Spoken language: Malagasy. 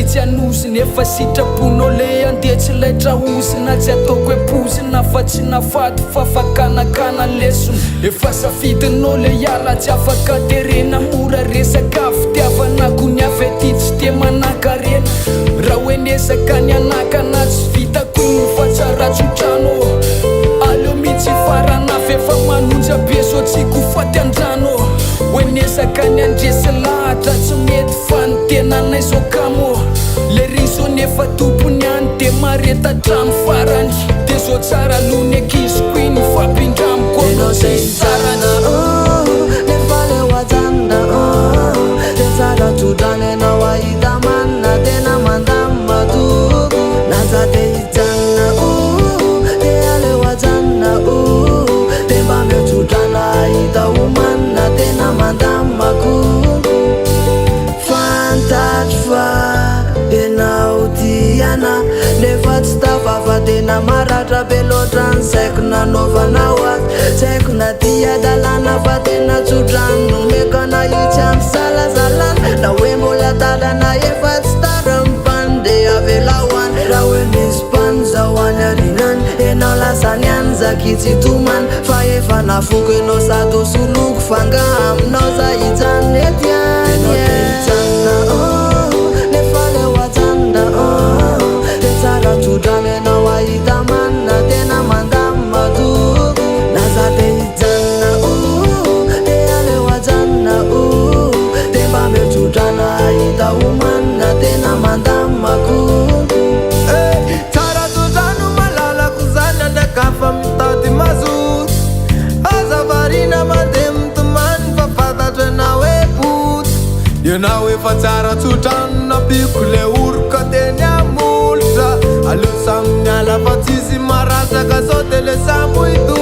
ty anosiny efa sitraponao le andeha tsy laitra osina tsy ataoko eposina fa tsy nafaty fa fakanakana lesona efa safidinao le hiala tsy afaka terena mora resaka fitiavanako ny avy aty tsy te manan-karena raha hoe nesaka ny anakana tsy vitako igny fa tsara tsotrano aleo mitsy farana fefa manonja be so tsy kofaty andrano hoe nesaka ny andresy lahatra tsy mety fa ny tenanay so kamo le riso nefa tompony any de mareta trano farany de so tsara lony akiziko iny fampindramiko anao zay tsarana nefa le wajanda de tsara tsodrany anao ahita manina tena mandamina to naza te hijanona de ale wajanda de mba miotsodrana ahita homanina tena mandamako fantatro fa enao tiana nefa tsy tafava tena maratra be loatra ny saiko nanaovanao azy tsy haiko na tia dalana fa tena tsodrano mekana itsy amin'ny salazalana na hoe mbola talana efa tsy tara mipande avela hoany raha hoe misy mpany zao any arinany enao lasany any zakitsy tomany fa efa nafoko enao sato soloko fanga aminao za hijany ety any nefa le wajanda de tsara tsodrany enao ahita manina tena mandamina to naza te hijanona de ale wajanda de mba miotsodrana ahita homanina tena mandamako tsara tsodrano malalako zany andakafa mitady mazoto azavarina mandeha mitomany fa fantatro enao hoe poto ianao efa tsara tsodrano napiko le oroka teny amolotra aleo samy miala fa tsisy maratraka sao de le sambo ito